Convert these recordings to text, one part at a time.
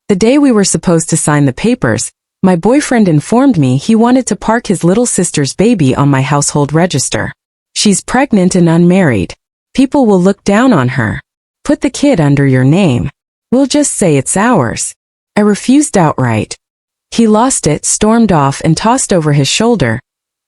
The day we were supposed to sign the papers, my boyfriend informed me he wanted to park his little sister's baby on my household register. She's pregnant and unmarried. People will look down on her. Put the kid under your name. We'll just say it's ours. I refused outright. He lost it, stormed off, and tossed over his shoulder.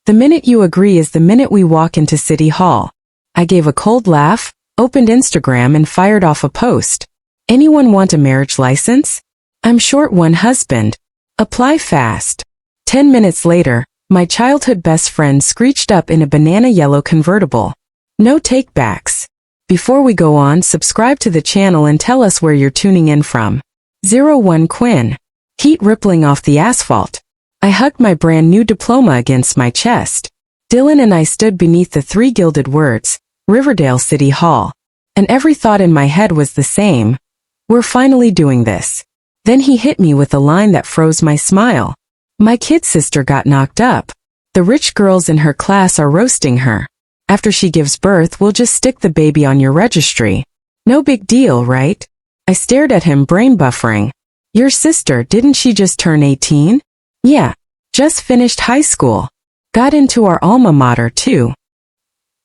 The minute you agree is the minute we walk into City Hall. I gave a cold laugh, opened Instagram, and fired off a post. Anyone want a marriage license? I'm short one husband. Apply fast. 10 minutes later, my childhood best friend screeched up in a banana yellow convertible. No takebacks. Before we go on, subscribe to the channel and tell us where you're tuning in from. 01 Quinn. Heat rippling off the asphalt. I hugged my brand new diploma against my chest. Dylan and I stood beneath the 3 gilded words, Riverdale City Hall. And every thought in my head was the same. We're finally doing this. Then he hit me with a line that froze my smile. My kid sister got knocked up. The rich girls in her class are roasting her. After she gives birth, we'll just stick the baby on your registry. No big deal, right? I stared at him, brain buffering. Your sister, didn't she just turn 18? Yeah, just finished high school. Got into our alma mater, too.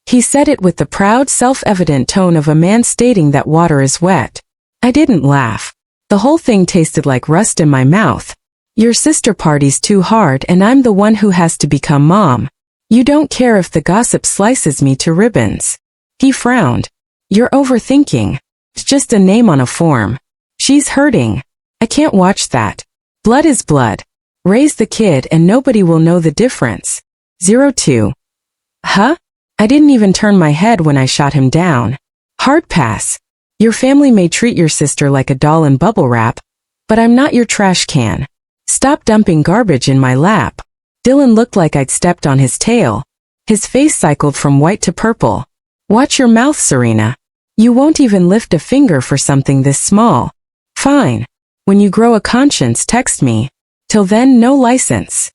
He said it with the proud, self-evident tone of a man stating that water is wet. I didn't laugh. The whole thing tasted like rust in my mouth. Your sister parties too hard and I'm the one who has to become mom. You don't care if the gossip slices me to ribbons. He frowned. You're overthinking. It's just a name on a form. She's hurting. I can't watch that. Blood is blood. Raise the kid and nobody will know the difference. 02. Huh? I didn't even turn my head when I shot him down. Hard pass. Your family may treat your sister like a doll in bubble wrap, but I'm not your trash can. Stop dumping garbage in my lap. Dylan looked like I'd stepped on his tail. His face cycled from white to purple. Watch your mouth, Serena. You won't even lift a finger for something this small. Fine. When you grow a conscience, text me. Till then, no license.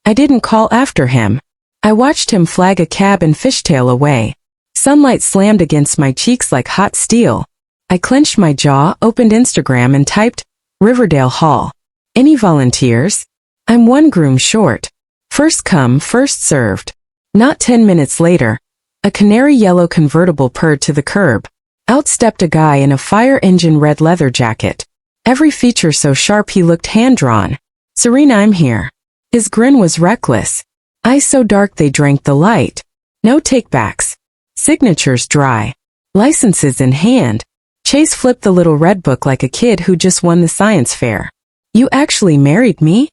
I didn't call after him. I watched him flag a cab and fishtail away. Sunlight slammed against my cheeks like hot steel. I clenched my jaw, opened Instagram, and typed, Riverdale Hall. Any volunteers? I'm 1 groom short. First come, first served. Not 10 minutes later, a canary yellow convertible purred to the curb. Out stepped a guy in a fire engine red leather jacket. Every feature so sharp he looked hand-drawn. Serena, I'm here. His grin was reckless. Eyes so dark they drank the light. No takebacks. Signatures dry. Licenses in hand. Chase flipped the little red book like a kid who just won the science fair. You actually married me?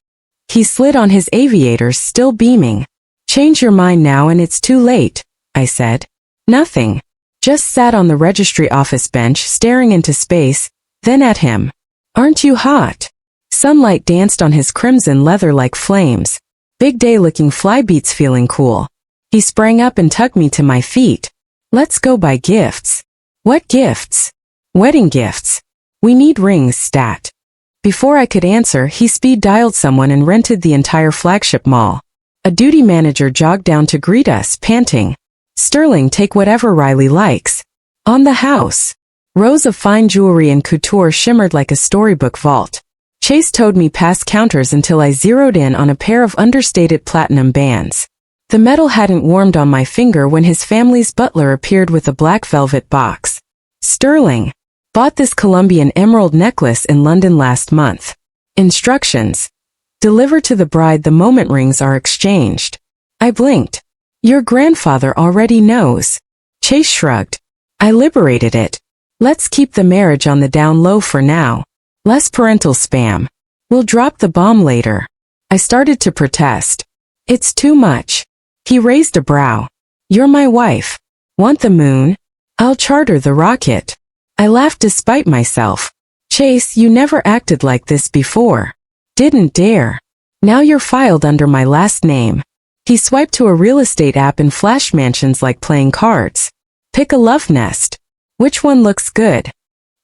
He slid on his aviators, still beaming. Change your mind now and it's too late, I said. Nothing. Just sat on the registry office bench staring into space, then at him. Aren't you hot? Sunlight danced on his crimson leather like flames. Big day looking fly beats, feeling cool. He sprang up and tugged me to my feet. Let's go buy gifts. What gifts? Wedding gifts. We need rings, stat. Before I could answer, he speed dialed someone and rented the entire flagship mall. A duty manager jogged down to greet us, panting. Sterling, take whatever Riley likes. On the house. Rows of fine jewelry and couture shimmered like a storybook vault. Chase towed me past counters until I zeroed in on a pair of understated platinum bands. The metal hadn't warmed on my finger when his family's butler appeared with a black velvet box. Sterling. Bought this Colombian emerald necklace in London last month. Instructions. Deliver to the bride the moment rings are exchanged. I blinked. Your grandfather already knows. Chase shrugged. I liberated it. Let's keep the marriage on the down low for now. Less parental spam. We'll drop the bomb later. I started to protest. It's too much. He raised a brow. You're my wife. Want the moon? I'll charter the rocket. I laughed despite myself. Chase, you never acted like this before. Didn't dare. Now you're filed under my last name. He swiped to a real estate app and flashed mansions like playing cards. Pick a love nest. Which one looks good?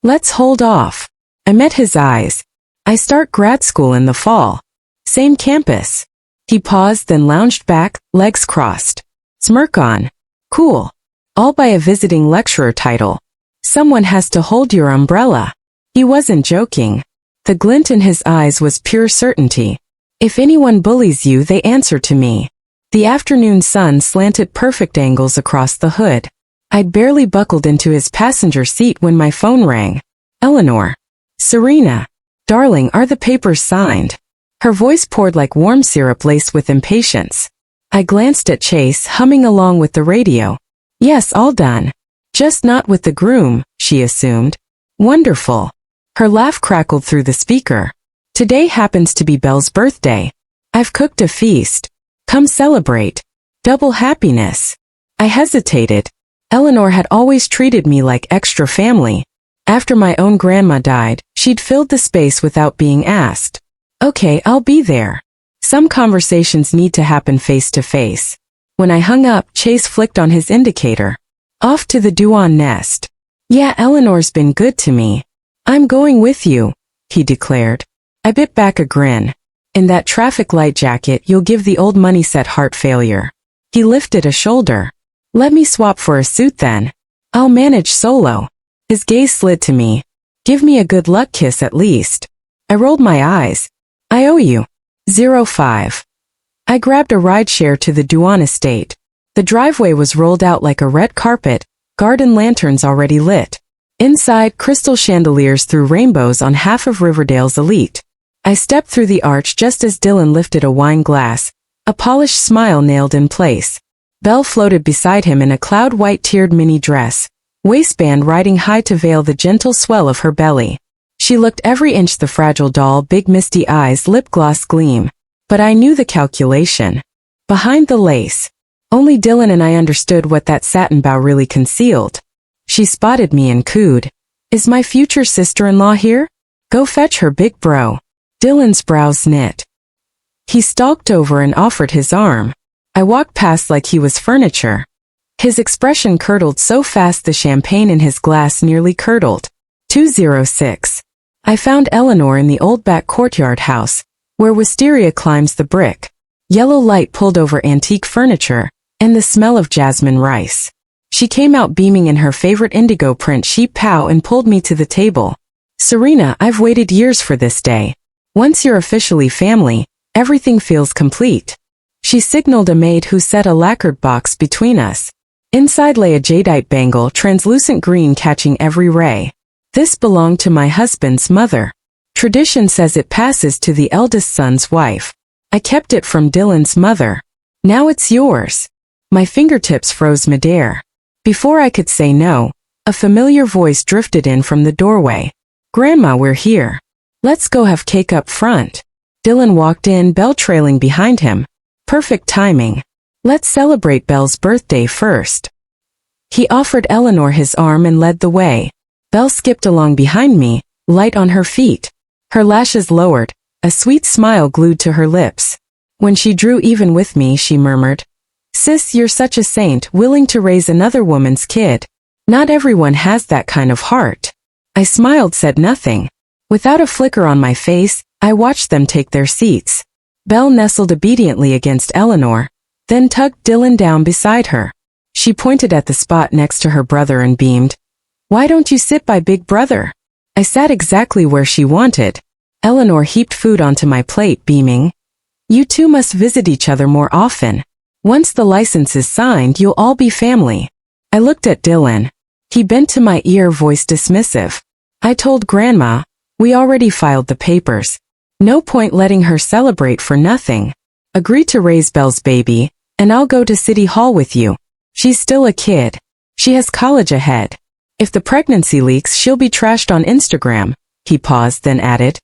Let's hold off. I met his eyes. I start grad school in the fall. Same campus. He paused, then lounged back, legs crossed. Smirk on. Cool. All by a visiting lecturer title. Someone has to hold your umbrella. He wasn't joking. The glint in his eyes was pure certainty. If anyone bullies you, they answer to me. The afternoon sun slanted perfect angles across the hood. I'd barely buckled into his passenger seat when my phone rang. Eleanor. Serena. Darling, are the papers signed? Her voice poured like warm syrup laced with impatience. I glanced at Chase, humming along with the radio. Yes, all done. Just not with the groom, she assumed. Wonderful. Her laugh crackled through the speaker. Today happens to be Belle's birthday. I've cooked a feast. Come celebrate. Double happiness. I hesitated. Eleanor had always treated me like extra family. After my own grandma died, she'd filled the space without being asked. Okay, I'll be there. Some conversations need to happen face to face. When I hung up, Chase flicked on his indicator. Off to the Duan nest. Yeah, Eleanor's been good to me. I'm going with you, he declared. I bit back a grin. In that traffic light jacket, you'll give the old money set heart failure. He lifted a shoulder. Let me swap for a suit then. I'll manage solo. His gaze slid to me. Give me a good luck kiss at least. I rolled my eyes. I owe you. 05. I grabbed a rideshare to the Duan estate. The driveway was rolled out like a red carpet, garden lanterns already lit. Inside, crystal chandeliers threw rainbows on half of Riverdale's elite. I stepped through the arch just as Dylan lifted a wine glass, a polished smile nailed in place. Belle floated beside him in a cloud-white tiered mini dress, waistband riding high to veil the gentle swell of her belly. She looked every inch the fragile doll, big misty eyes, lip gloss gleam. But I knew the calculation. Behind the lace. Only Dylan and I understood what that satin bow really concealed. She spotted me and cooed. Is my future sister-in-law here? Go fetch her, big bro. Dylan's brows knit. He stalked over and offered his arm. I walked past like he was furniture. His expression curdled so fast the champagne in his glass nearly curdled. 206. I found Eleanor in the old back courtyard house, where wisteria climbs the brick. Yellow light pulled over antique furniture, and the smell of jasmine rice. She came out beaming in her favorite indigo print sheep pow and pulled me to the table. Serena, I've waited years for this day. Once you're officially family, everything feels complete. She signaled a maid who set a lacquered box between us. Inside lay a jadeite bangle, translucent green catching every ray. This belonged to my husband's mother. Tradition says it passes to the eldest son's wife. I kept it from Dylan's mother. Now it's yours. My fingertips froze midair. Before I could say no, a familiar voice drifted in from the doorway. Grandma, we're here. Let's go have cake up front. Dylan walked in, Belle trailing behind him. Perfect timing. Let's celebrate Belle's birthday first. He offered Eleanor his arm and led the way. Belle skipped along behind me, light on her feet. Her lashes lowered, a sweet smile glued to her lips. When she drew even with me, she murmured, Sis, you're such a saint, willing to raise another woman's kid. Not everyone has that kind of heart. I smiled, said nothing. Without a flicker on my face, I watched them take their seats. Belle nestled obediently against Eleanor, then tugged Dylan down beside her. She pointed at the spot next to her brother and beamed. Why don't you sit by Big Brother? I sat exactly where she wanted. Eleanor heaped food onto my plate, beaming. You two must visit each other more often. Once the license is signed, you'll all be family. I looked at Dylan. He bent to my ear, voice dismissive. I told Grandma, we already filed the papers. No point letting her celebrate for nothing. Agree to raise Belle's baby, and I'll go to City Hall with you. She's still a kid. She has college ahead. If the pregnancy leaks, she'll be trashed on Instagram. He paused, then added,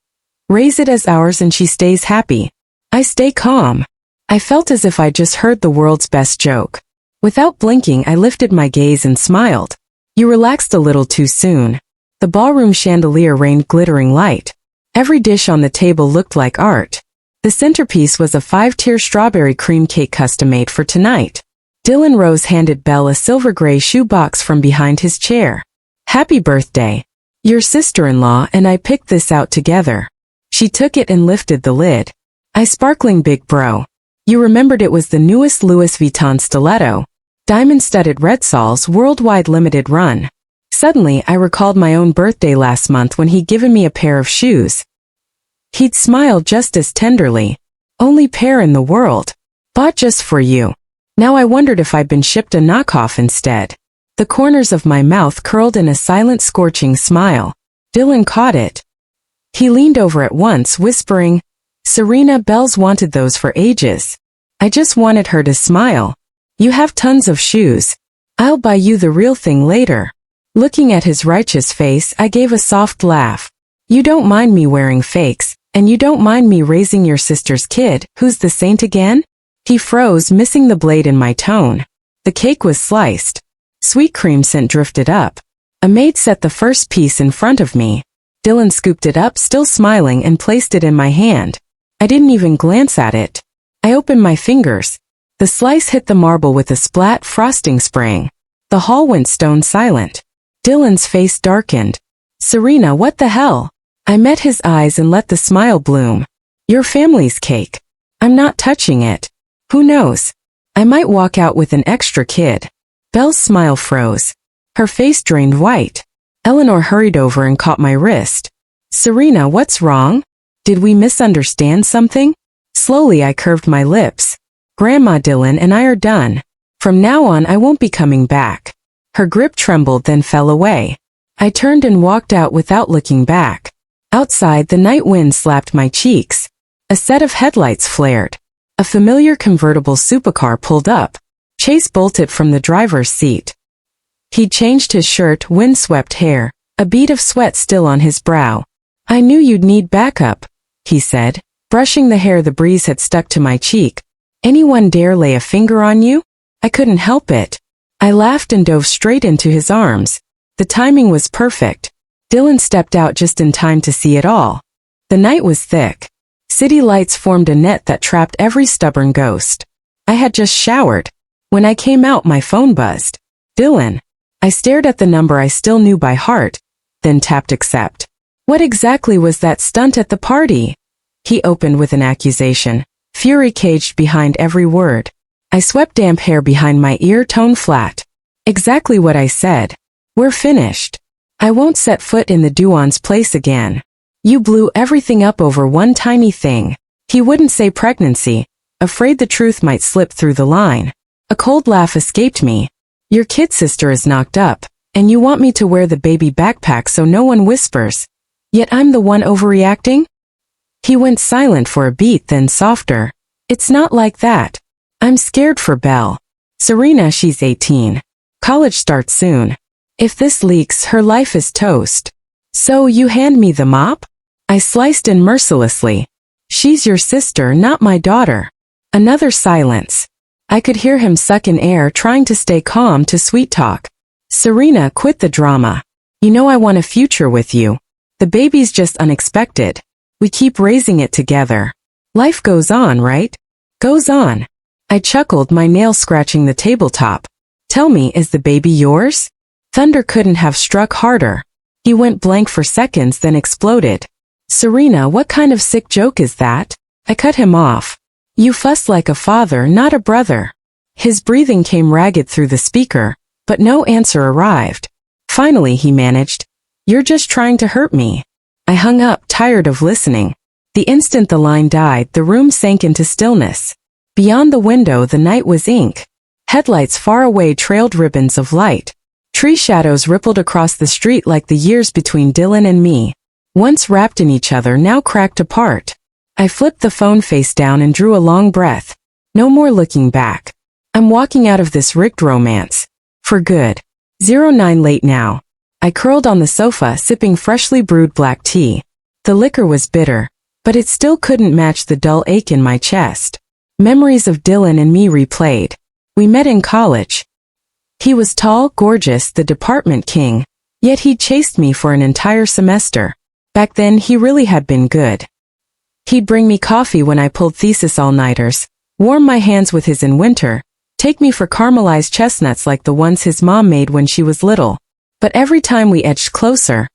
raise it as ours and she stays happy. I stay calm. I felt as if I just heard the world's best joke. Without blinking, I lifted my gaze and smiled. You relaxed a little too soon. The ballroom chandelier rained glittering light. Every dish on the table looked like art. The centerpiece was a 5-tier strawberry cream cake custom-made for tonight. Dylan Rose handed Belle a silver gray shoe box from behind his chair. Happy birthday. Your sister-in-law and I picked this out together. She took it and lifted the lid. I sparkling big bro. You remembered it was the newest Louis Vuitton stiletto. Diamond-studded Red Sol's worldwide limited run. Suddenly, I recalled my own birthday last month when he'd given me a pair of shoes. He'd smile just as tenderly. Only pair in the world. Bought just for you. Now I wondered if I'd been shipped a knockoff instead. The corners of my mouth curled in a silent scorching smile. Dylan caught it. He leaned over at once, whispering, "Serena, Belle's wanted those for ages." I just wanted her to smile. "You have tons of shoes. I'll buy you the real thing later." Looking at his righteous face, I gave a soft laugh. "You don't mind me wearing fakes, and you don't mind me raising your sister's kid, who's the saint again?" He froze, missing the blade in my tone. The cake was sliced. Sweet cream scent drifted up. A maid set the first piece in front of me. Dylan scooped it up, still smiling, and placed it in my hand. I didn't even glance at it. I opened my fingers. The slice hit the marble with a splat, frosting sprang. The hall went stone silent. Dylan's face darkened. "Serena, what the hell?" I met his eyes and let the smile bloom. "Your family's cake. I'm not touching it. Who knows? I might walk out with an extra kid." Belle's smile froze. Her face drained white. Eleanor hurried over and caught my wrist. "Serena, what's wrong? Did we misunderstand something?" Slowly I curved my lips. "Grandma, Dylan and I are done. From now on I won't be coming back." Her grip trembled, then fell away. I turned and walked out without looking back. Outside, the night wind slapped my cheeks. A set of headlights flared. A familiar convertible supercar pulled up. Chase bolted from the driver's seat. He'd changed his shirt, windswept hair, a bead of sweat still on his brow. "I knew you'd need backup," he said, brushing the hair the breeze had stuck to my cheek. "Anyone dare lay a finger on you?" I couldn't help it. I laughed and dove straight into his arms. The timing was perfect. Dylan stepped out just in time to see it all. The night was thick. City lights formed a net that trapped every stubborn ghost. I had just showered. When I came out, my phone buzzed. "Dylan." I stared at the number I still knew by heart, then tapped accept. "What exactly was that stunt at the party?" He opened with an accusation, fury caged behind every word. I swept damp hair behind my ear, tone flat. "Exactly what I said. We're finished. I won't set foot in the Duan's place again. You blew everything up over one tiny thing." He wouldn't say pregnancy, afraid the truth might slip through the line. A cold laugh escaped me. "Your kid sister is knocked up, and you want me to wear the baby backpack so no one whispers. Yet I'm the one overreacting?" He went silent for a beat, then softer. "It's not like that. I'm scared for Belle. Serena, she's 18. College starts soon. If this leaks, her life is toast. So you hand me the mop?" I sliced in mercilessly. "She's your sister, not my daughter." Another silence. I could hear him suck in air, trying to stay calm to sweet talk. "Serena, quit the drama. You know I want a future with you. The baby's just unexpected. We keep raising it together. Life goes on, right?" "Goes on." I chuckled, my nail scratching the tabletop. "Tell me, is the baby yours?" Thunder couldn't have struck harder. He went blank for seconds, then exploded. "Serena, what kind of sick joke is that?" I cut him off. "You fuss like a father, not a brother." His breathing came ragged through the speaker, but no answer arrived. Finally he managed, "You're just trying to hurt me." I hung up, tired of listening. The instant the line died, the room sank into stillness. Beyond the window, the night was ink. Headlights far away trailed ribbons of light. Tree shadows rippled across the street like the years between Dylan and me. Once wrapped in each other, now cracked apart. I flipped the phone face down and drew a long breath. No more looking back. I'm walking out of this rigged romance. For good. 09 late now. I curled on the sofa, sipping freshly brewed black tea. The liquor was bitter, but it still couldn't match the dull ache in my chest. Memories of Dylan and me replayed. We met in college. He was tall, gorgeous, the department king, yet he'd chased me for an entire semester. Back then he really had been good. He'd bring me coffee when I pulled thesis all-nighters, warm my hands with his in winter, take me for caramelized chestnuts like the ones his mom made when she was little. But every time we edged closer,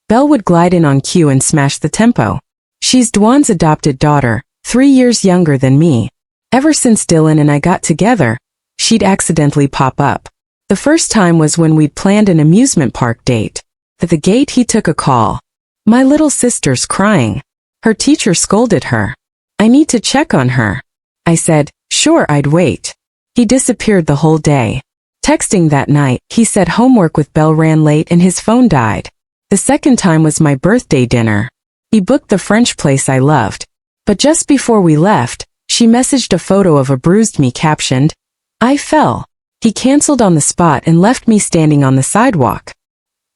Belle would glide in on cue and smash the tempo. She's Dwan's adopted daughter, 3 years younger than me. Ever since Dylan and I got together, she'd accidentally pop up. The first time was when we'd planned an amusement park date. At the gate he took a call. "My little sister's crying." Her teacher scolded her. I need to check on her. I said, sure, I'd wait. He disappeared the whole day. Texting that night, he said homework with Belle ran late and his phone died. The second time was my birthday dinner. He booked the French place I loved. But just before we left, she messaged a photo of a bruised me captioned, I fell. He canceled on the spot and left me standing on the sidewalk.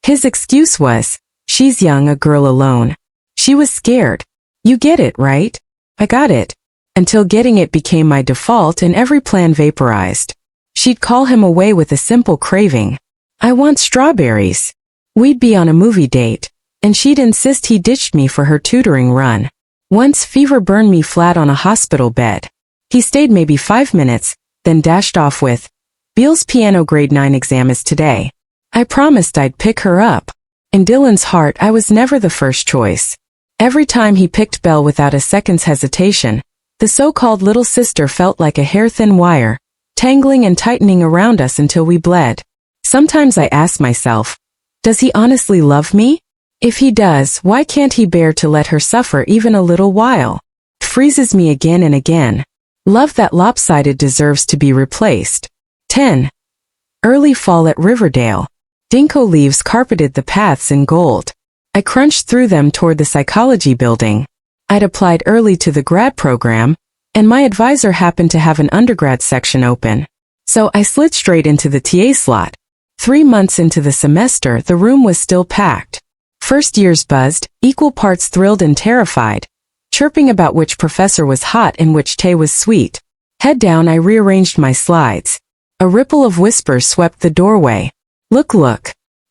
His excuse was, she's young, a girl alone. She was scared. You get it, right? I got it. Until getting it became my default and every plan vaporized. She'd call him away with a simple craving. I want strawberries. We'd be on a movie date, and she'd insist he ditched me for her tutoring run. Once fever burned me flat on a hospital bed. He stayed maybe 5 minutes, then dashed off with, Beale's piano grade 9 exam is today. I promised I'd pick her up. In Dylan's heart, I was never the first choice. Every time he picked Belle without a second's hesitation, the so-called little sister felt like a hair-thin wire, tangling and tightening around us until we bled. Sometimes I ask myself, does he honestly love me? If he does, why can't he bear to let her suffer even a little while? It freezes me again and again. Love that lopsided deserves to be replaced. 10. Early fall at Riverdale. Ginkgo leaves carpeted the paths in gold. I crunched through them toward the psychology building. I'd applied early to the grad program, and my advisor happened to have an undergrad section open. So I slid straight into the TA slot. 3 months into the semester, the room was still packed. First years buzzed, equal parts thrilled and terrified, chirping about which professor was hot and which tea was sweet. Head down, I rearranged my slides. A ripple of whispers swept the doorway. Look.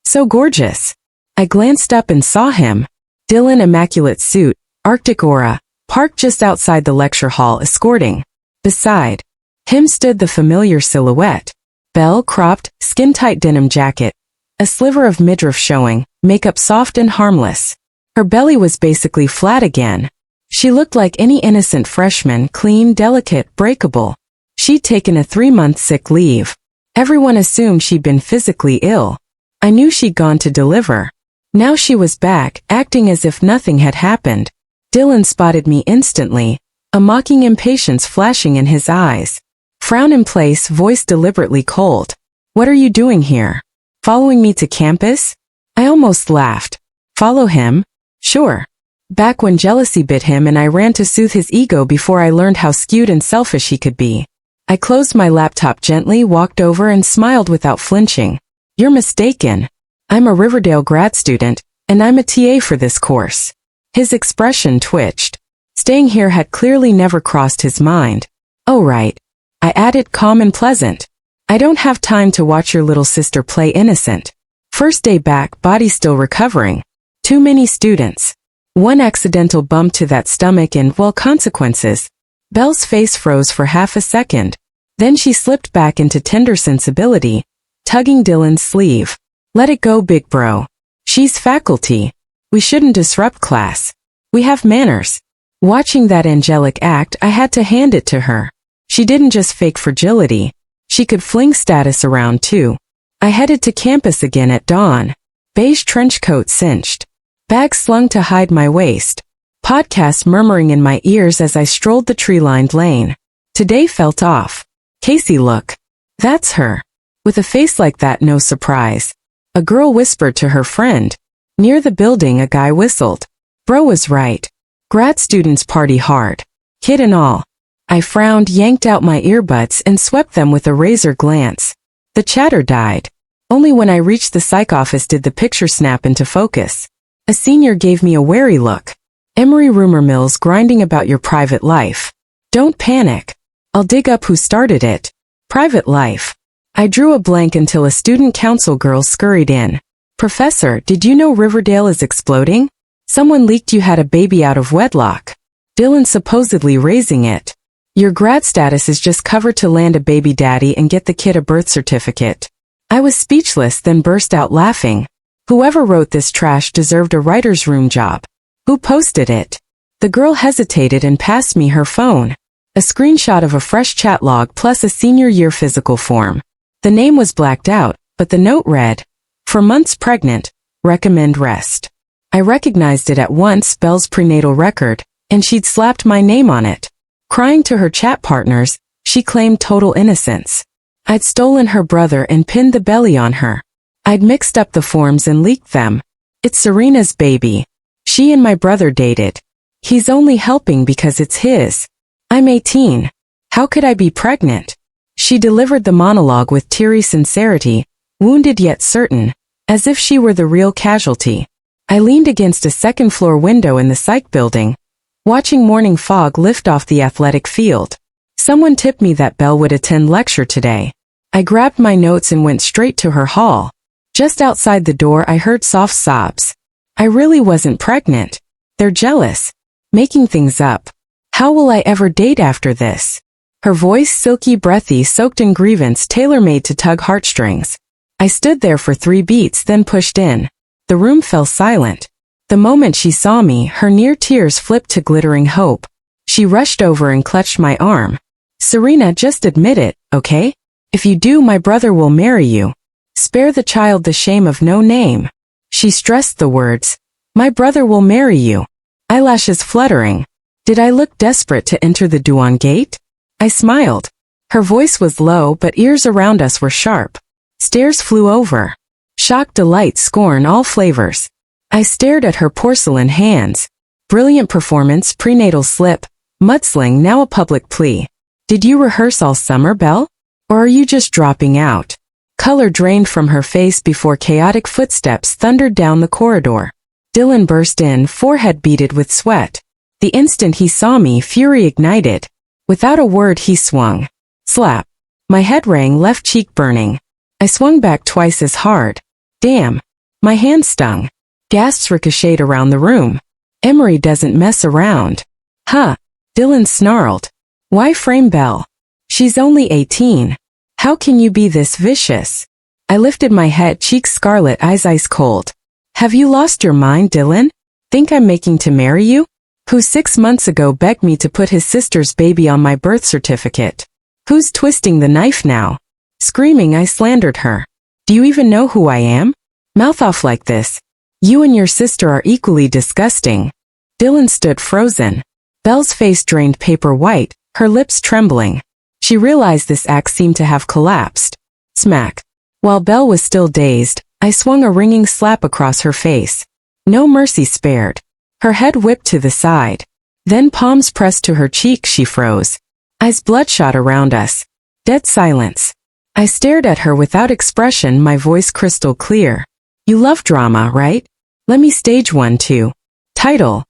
So gorgeous. I glanced up and saw him. Dylan, immaculate suit, Arctic aura, parked just outside the lecture hall escorting. Beside him stood the familiar silhouette. Belle, cropped, skin-tight denim jacket, a sliver of midriff showing, makeup soft and harmless. Her belly was basically flat again. She looked like any innocent freshman, clean, delicate, breakable. She'd taken a 3-month sick leave. Everyone assumed she'd been physically ill. I knew she'd gone to deliver. Now she was back, acting as if nothing had happened. Dylan spotted me instantly, a mocking impatience flashing in his eyes. Frown in place, voice deliberately cold. What are you doing here? Following me to campus? I almost laughed. Follow him? Sure. Back when jealousy bit him and I ran to soothe his ego before I learned how skewed and selfish he could be. I closed my laptop gently, walked over and smiled without flinching. You're mistaken. I'm a Riverdale grad student, and I'm a TA for this course. His expression twitched. Staying here had clearly never crossed his mind. Oh right. I added, calm and pleasant. I don't have time to watch your little sister play innocent. First day back, body still recovering. Too many students. One accidental bump to that stomach and, well, consequences. Belle's face froze for half a second. Then she slipped back into tender sensibility, tugging Dylan's sleeve. Let it go, big bro. She's faculty. We shouldn't disrupt class. We have manners. Watching that angelic act, I had to hand it to her. She didn't just fake fragility. She could fling status around too. I headed to campus again at dawn. Beige trench coat cinched. Bag slung to hide my waist. Podcast murmuring in my ears as I strolled the tree-lined lane. Today felt off. Casey, look. That's her. With a face like that, no surprise. A girl whispered to her friend. Near the building, a guy whistled. Bro was right. Grad students party hard. Kid and all. I frowned, yanked out my earbuds, and swept them with a razor glance. The chatter died. Only when I reached the psych office did the picture snap into focus. A senior gave me a wary look. Emory rumor mills grinding about your private life. Don't panic. I'll dig up who started it. Private life. I drew a blank until a student council girl scurried in. Professor, did you know Riverdale is exploding? Someone leaked you had a baby out of wedlock. Dylan supposedly raising it. Your grad status is just covered to land a baby daddy and get the kid a birth certificate. I was speechless, then burst out laughing. Whoever wrote this trash deserved a writer's room job. Who posted it? The girl hesitated and passed me her phone. A screenshot of a fresh chat log plus a senior year physical form. The name was blacked out, but the note read, for months pregnant, recommend rest. I recognized it at once, Belle's prenatal record, and she'd slapped my name on it. Crying to her chat partners, she claimed total innocence. I'd stolen her brother and pinned the belly on her. I'd mixed up the forms and leaked them. It's Serena's baby. She and my brother dated. He's only helping because it's his. I'm 18. How could I be pregnant? She delivered the monologue with teary sincerity, wounded yet certain, as if she were the real casualty. I leaned against a second-floor window in the psych building, watching morning fog lift off the athletic field. Someone tipped me that Belle would attend lecture today. I grabbed my notes and went straight to her hall. Just outside the door I heard soft sobs. I really wasn't pregnant. They're jealous. Making things up. How will I ever date after this? Her voice silky breathy, soaked in grievance, tailor-made to tug heartstrings. I stood there for 3 beats, then pushed in. The room fell silent. The moment she saw me, her near tears flipped to glittering hope. She rushed over and clutched my arm. Serena, just admit it, okay? If you do, my brother will marry you. Spare the child the shame of no name. She stressed the words. My brother will marry you. Eyelashes fluttering. Did I look desperate to enter the Douan gate? I smiled. Her voice was low, but ears around us were sharp. Stares flew over. Shock, delight, scorn, all flavors. I stared at her porcelain hands. Brilliant performance, prenatal slip, mudsling, now a public plea. Did you rehearse all summer, Belle? Or are you just dropping out? Color drained from her face before chaotic footsteps thundered down the corridor. Dylan burst in, forehead beaded with sweat. The instant he saw me, fury ignited. Without a word he swung. Slap. My head rang, left cheek burning. I swung back twice as hard. Damn. My hand stung. Gasps ricocheted around the room. Emery doesn't mess around. Huh. Dylan snarled. Why frame Belle? She's only 18. How can you be this vicious? I lifted my head, cheeks scarlet, eyes ice cold. Have you lost your mind, Dylan? Think I'm making to marry you? Who 6 months ago begged me to put his sister's baby on my birth certificate? Who's twisting the knife now? Screaming, I slandered her. Do you even know who I am? Mouth off like this. You and your sister are equally disgusting. Dylan stood frozen. Belle's face drained paper white, her lips trembling. She realized this act seemed to have collapsed. Smack. While Belle was still dazed, I swung a ringing slap across her face. No mercy spared. Her head whipped to the side. Then palms pressed to her cheek, she froze. Eyes bloodshot around us. Dead silence. I stared at her without expression, my voice crystal clear. You love drama, right? Let me stage one too. Title: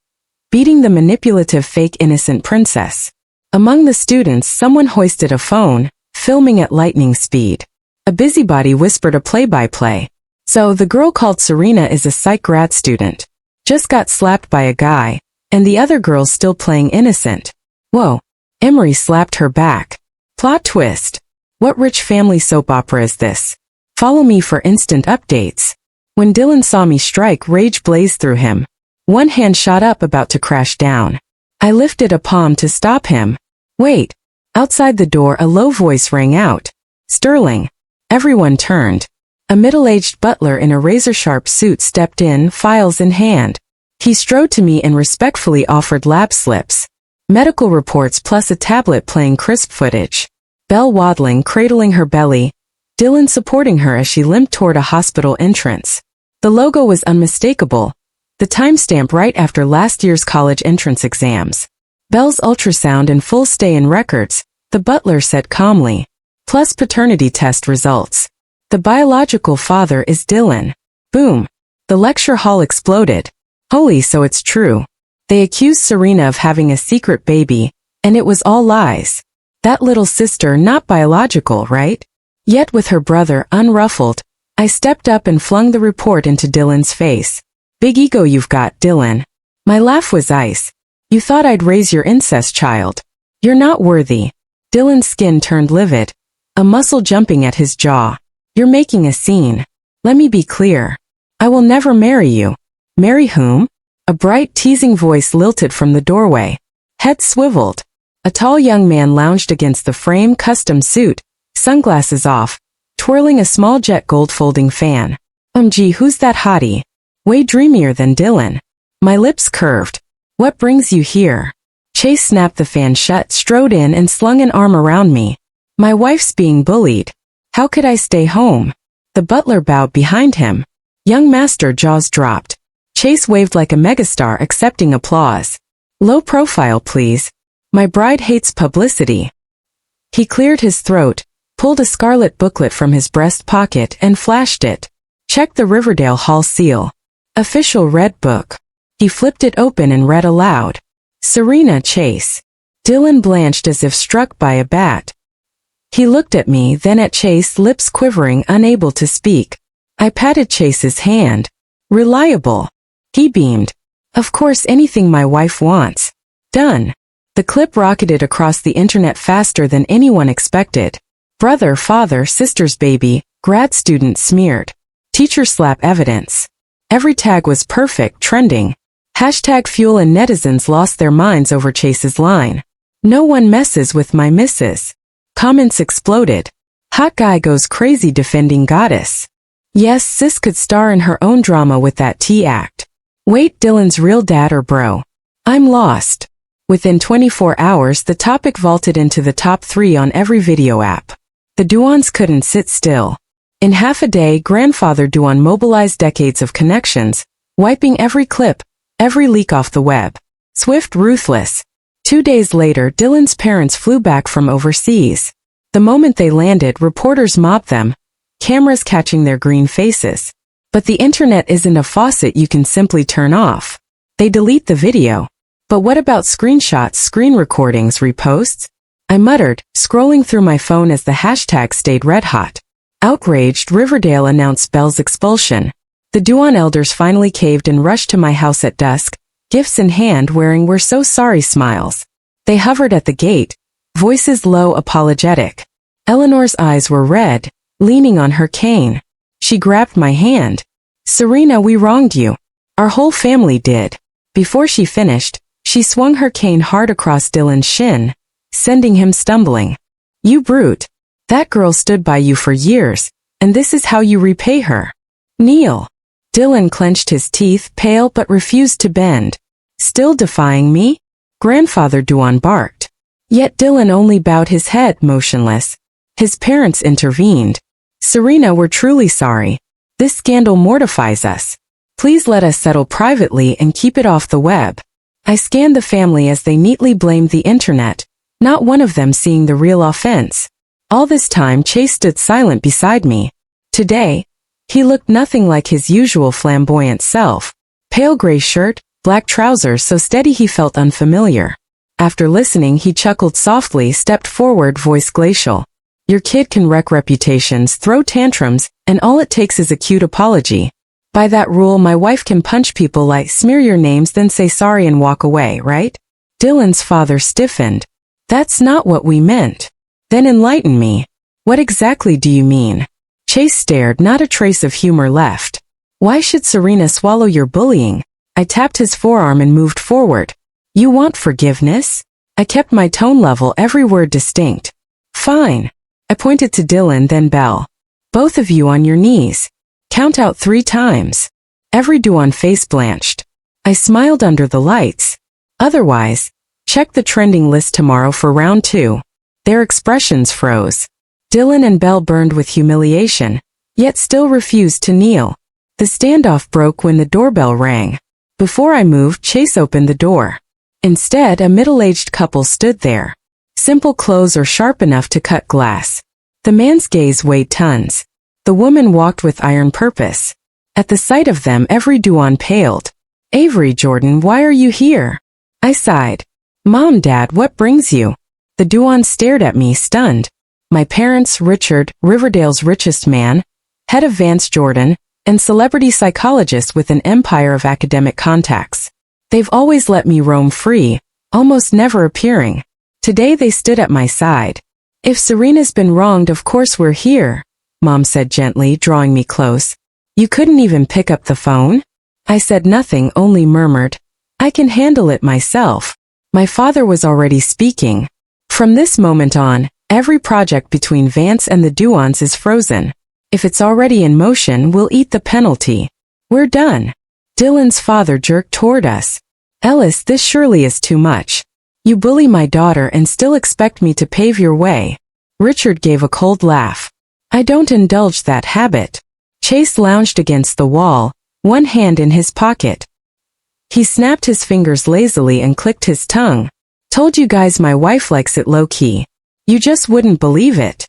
Beating the Manipulative Fake Innocent Princess. Among the students, someone hoisted a phone, filming at lightning speed. A busybody whispered a play-by-play. So the girl called Serena is a psych grad student. Just got slapped by a guy, and the other girl's still playing innocent. Whoa. Emery slapped her back. Plot twist. What rich family soap opera is this? Follow me for instant updates. When Dylan saw me strike, rage blazed through him. One hand shot up, about to crash down. I lifted a palm to stop him. Wait. Outside the door a low voice rang out. Sterling. Everyone turned. A middle-aged butler in a razor-sharp suit stepped in, files in hand. He strode to me and respectfully offered lab slips. Medical reports plus a tablet playing crisp footage. Belle waddling, cradling her belly. Dylan supporting her as she limped toward a hospital entrance. The logo was unmistakable. The timestamp right after last year's college entrance exams. Belle's ultrasound and full stay in records, the butler said calmly. Plus paternity test results. The biological father is Dylan. Boom. The lecture hall exploded. Holy, so it's true. They accused Serena of having a secret baby, and it was all lies. That little sister not biological, right? Yet with her brother unruffled, I stepped up and flung the report into Dylan's face. Big ego you've got, Dylan. My laugh was ice. You thought I'd raise your incest child. You're not worthy. Dylan's skin turned livid, a muscle jumping at his jaw. You're making a scene. Let me be clear. I will never marry you. Marry whom? A bright, teasing voice lilted from the doorway. Head swiveled. A tall young man lounged against the frame, custom suit, sunglasses off, twirling a small jet gold folding fan. Gee, who's that hottie? Way dreamier than Dylan. My lips curved. What brings you here? Chase snapped the fan shut, strode in and slung an arm around me. My wife's being bullied. How could I stay home? The butler bowed behind him. Young master jaws dropped. Chase waved like a megastar, accepting applause. Low profile, please. My bride hates publicity. He cleared his throat, pulled a scarlet booklet from his breast pocket and flashed it. Check the Riverdale Hall seal. Official Red Book. He flipped it open and read aloud. Serena Chase. Dylan blanched as if struck by a bat. He looked at me, then at Chase, lips quivering, unable to speak. I patted Chase's hand. Reliable. He beamed. Of course, anything my wife wants. Done. The clip rocketed across the internet faster than anyone expected. Brother, father, sister's baby, grad student smeared. Teacher slap evidence. Every tag was perfect, trending. Hashtag fuel and netizens lost their minds over Chase's line. No one messes with my missus. Comments exploded. Hot guy goes crazy defending goddess. Yes, sis could star in her own drama with that T-act. Wait, Dylan's real dad or bro? I'm lost. Within 24 hours, the topic vaulted into the top 3 on every video app. The Duans couldn't sit still. In half a day, grandfather Duan mobilized decades of connections, wiping every clip, every leak off the web. Swift, ruthless. 2 days later, Dylan's parents flew back from overseas. The moment they landed, reporters mobbed them, cameras catching their green faces. But the internet isn't a faucet you can simply turn off. They delete the video. But what about screenshots, screen recordings, reposts? I muttered, scrolling through my phone as the hashtag stayed red hot. Outraged, Riverdale announced Belle's expulsion. The Duan elders finally caved and rushed to my house at dusk, gifts in hand, wearing "we're so sorry" smiles. They hovered at the gate, voices low, apologetic. Eleanor's eyes were red, leaning on her cane. She grabbed my hand. Serena, we wronged you. Our whole family did. Before she finished, she swung her cane hard across Dylan's shin, sending him stumbling. You brute. That girl stood by you for years, and this is how you repay her. Kneel. Dylan clenched his teeth, pale but refused to bend. Still defying me? Grandfather Duan barked. Yet Dylan only bowed his head, motionless. His parents intervened. Serena, we're truly sorry. This scandal mortifies us. Please let us settle privately and keep it off the web. I scanned the family as they neatly blamed the internet, not one of them seeing the real offense. All this time Chase stood silent beside me. Today, he looked nothing like his usual flamboyant self. Pale gray shirt, black trousers so steady he felt unfamiliar. After listening, he chuckled softly, stepped forward, voice glacial. Your kid can wreck reputations, throw tantrums, and all it takes is a cute apology. By that rule, my wife can punch people like smear your names, then say sorry and walk away, right? Dylan's father stiffened. That's not what we meant. Then enlighten me. What exactly do you mean? Chase stared, not a trace of humor left. Why should Serena swallow your bullying? I tapped his forearm and moved forward. You want forgiveness? I kept my tone level, every word distinct. Fine. I pointed to Dylan, then Belle. Both of you on your knees. Count out 3 times. Every Duan face blanched. I smiled under the lights. Otherwise, check the trending list tomorrow for round 2. Their expressions froze. Dylan and Belle burned with humiliation, yet still refused to kneel. The standoff broke when the doorbell rang. Before I moved, Chase opened the door. Instead, a middle-aged couple stood there. Simple clothes or sharp enough to cut glass. The man's gaze weighed tons. The woman walked with iron purpose. At the sight of them, every Duan paled. Avery, Jordan, why are you here? I sighed. Mom, Dad, what brings you? The Duan stared at me, stunned. My parents, Richard, Riverdale's richest man, head of Vance Jordan, and celebrity psychologist with an empire of academic contacts. They've always let me roam free, almost never appearing. Today they stood at my side. If Serena's been wronged, of course we're here, Mom said gently, drawing me close. You couldn't even pick up the phone? I said nothing, only murmured, I can handle it myself. My father was already speaking. From this moment on, every project between Vance and the Duans is frozen. If it's already in motion, we'll eat the penalty. We're done. Dylan's father jerked toward us. Ellis, this surely is too much. You bully my daughter and still expect me to pave your way. Richard gave a cold laugh. I don't indulge that habit. Chase lounged against the wall, one hand in his pocket. He snapped his fingers lazily and clicked his tongue. Told you guys my wife likes it low-key. You just wouldn't believe it.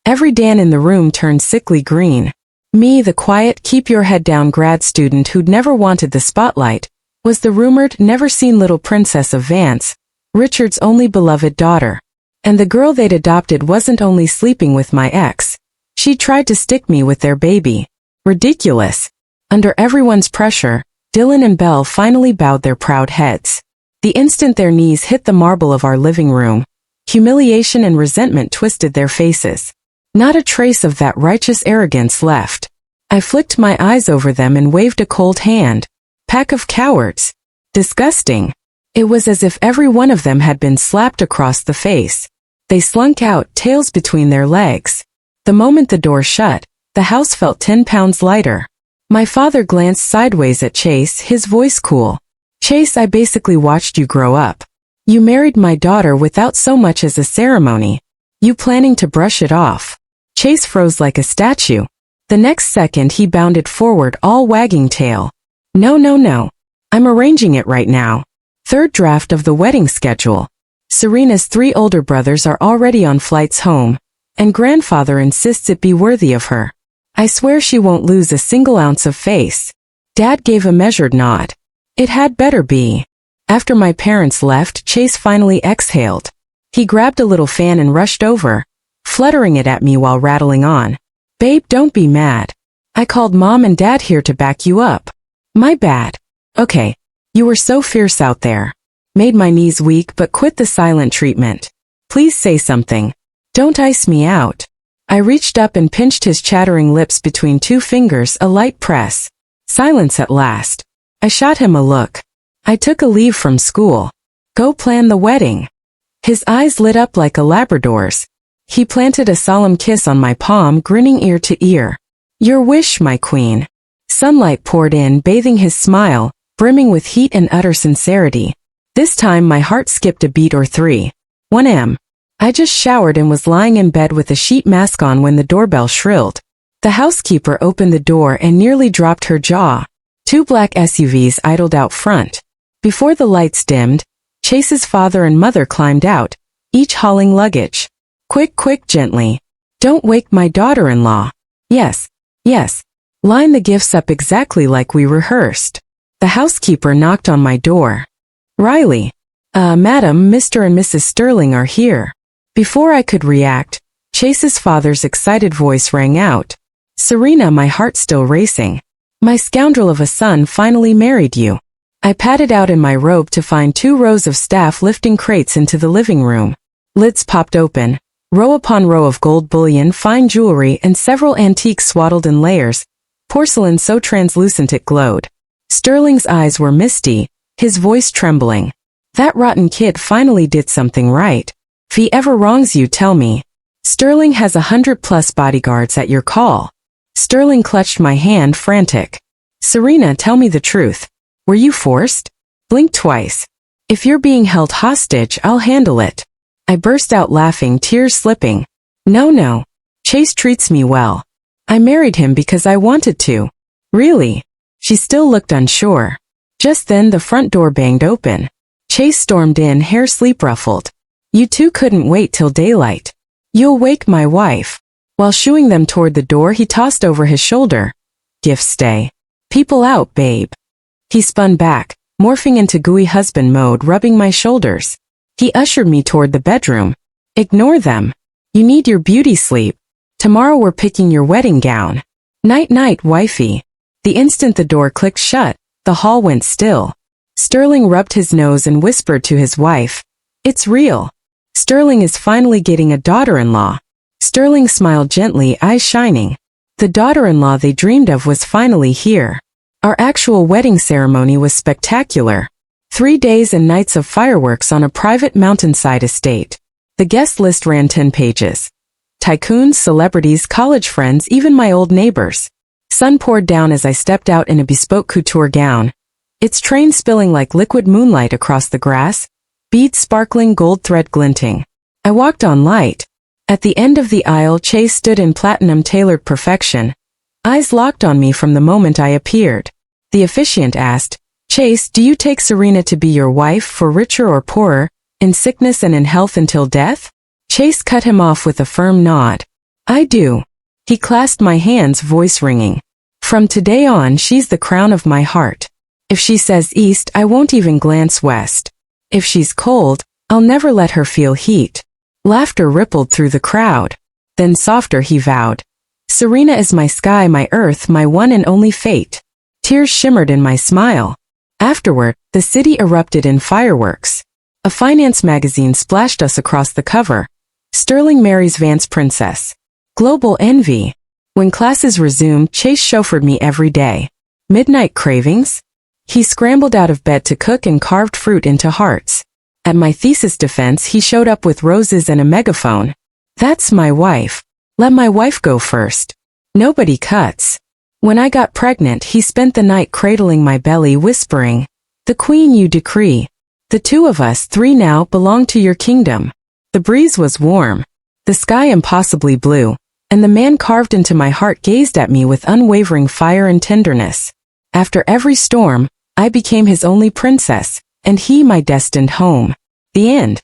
Every Dan in the room turned sickly green. Me, the quiet, keep-your-head-down grad student who'd never wanted the spotlight, was the rumored, never-seen little princess of Vance, Richard's only beloved daughter. And the girl they'd adopted wasn't only sleeping with my ex. She tried to stick me with their baby. Ridiculous. Under everyone's pressure, Dylan and Belle finally bowed their proud heads. The instant their knees hit the marble of our living room, humiliation and resentment twisted their faces. Not a trace of that righteous arrogance left. I flicked my eyes over them and waved a cold hand. Pack of cowards. Disgusting. It was as if every one of them had been slapped across the face. They slunk out, tails between their legs. The moment the door shut, the house felt 10 pounds lighter. My father glanced sideways at Chase, his voice cool. Chase, I basically watched you grow up. You married my daughter without so much as a ceremony. You planning to brush it off. Chase froze like a statue. The next second he bounded forward, all wagging tail. No, no, no. I'm arranging it right now. Third draft of the wedding schedule. Serena's 3 older brothers are already on flights home, and grandfather insists it be worthy of her. I swear she won't lose a single ounce of face. Dad gave a measured nod. It had better be. After my parents left, Chase finally exhaled. He grabbed a little fan and rushed over, fluttering it at me while rattling on. Babe, don't be mad. I called Mom and Dad here to back you up. My bad. Okay. You were so fierce out there. Made my knees weak but quit the silent treatment. Please say something. Don't ice me out. I reached up and pinched his chattering lips between 2 fingers, a light press. Silence at last. I shot him a look. I took a leave from school. Go plan the wedding. His eyes lit up like a Labrador's. He planted a solemn kiss on my palm, grinning ear to ear. Your wish, my queen. Sunlight poured in, bathing his smile, brimming with heat and utter sincerity. This time my heart skipped a beat or 3. 1 I just showered and was lying in bed with a sheet mask on when the doorbell shrilled. The housekeeper opened the door and nearly dropped her jaw. 2 black SUVs idled out front. Before the lights dimmed, Chase's father and mother climbed out, each hauling luggage. Quick, quick, gently. Don't wake my daughter-in-law. Yes, yes. Line the gifts up exactly like we rehearsed. The housekeeper knocked on my door. Riley. Madam, Mr. and Mrs. Sterling are here. Before I could react, Chase's father's excited voice rang out. Serena, my heart still racing. My scoundrel of a son finally married you. I padded out in my robe to find 2 rows of staff lifting crates into the living room. Lids popped open. Row upon row of gold bullion, fine jewelry, and several antiques swaddled in layers, porcelain so translucent it glowed. Sterling's eyes were misty, his voice trembling. That rotten kid finally did something right. If he ever wrongs you, tell me. Sterling has 100+ bodyguards at your call. Sterling clutched my hand, frantic. Serena, tell me the truth. Were you forced? Blink twice. If you're being held hostage, I'll handle it. I burst out laughing, tears slipping. No, no. Chase treats me well. I married him because I wanted to. Really? She still looked unsure. Just then the front door banged open. Chase stormed in, hair sleep-ruffled. You 2 couldn't wait till daylight. You'll wake my wife. While shooing them toward the door, he tossed over his shoulder. Gifts stay. People out, babe. He spun back, morphing into gooey husband mode, rubbing my shoulders. He ushered me toward the bedroom. Ignore them. You need your beauty sleep. Tomorrow we're picking your wedding gown. Night-night, wifey. The instant the door clicked shut, the hall went still. Sterling rubbed his nose and whispered to his wife. It's real. Sterling is finally getting a daughter-in-law. Sterling smiled gently, eyes shining. The daughter-in-law they dreamed of was finally here. Our actual wedding ceremony was spectacular. 3 days and nights of fireworks on a private mountainside estate. The guest list ran 10 pages. Tycoons, celebrities, college friends, even my old neighbors. Sun poured down as I stepped out in a bespoke couture gown, its train spilling like liquid moonlight across the grass, beads sparkling, gold thread glinting. I walked on light. At the end of the aisle, Chase stood in platinum-tailored perfection, eyes locked on me from the moment I appeared. The officiant asked, "Chase, do you take Serena to be your wife for richer or poorer, in sickness and in health until death?" Chase cut him off with a firm nod. "I do." He clasped my hands, voice ringing. "From today on, she's the crown of my heart. If she says east, I won't even glance west. If she's cold, I'll never let her feel heat." Laughter rippled through the crowd. Then softer he vowed, "Serena is my sky, my earth, my one and only fate." Tears shimmered in my smile. Afterward, the city erupted in fireworks. A finance magazine splashed us across the cover. Sterling Mary's Vance Princess. Global envy. When classes resumed, Chase chauffeured me every day. Midnight cravings? He scrambled out of bed to cook and carved fruit into hearts. At my thesis defense, he showed up with roses and a megaphone. "That's my wife. Let my wife go first. Nobody cuts." When I got pregnant, he spent the night cradling my belly, whispering, "The queen you decree. The two of us, three now, belong to your kingdom." The breeze was warm, the sky impossibly blue, and the man carved into my heart gazed at me with unwavering fire and tenderness. After every storm, I became his only princess, and he my destined home. The end.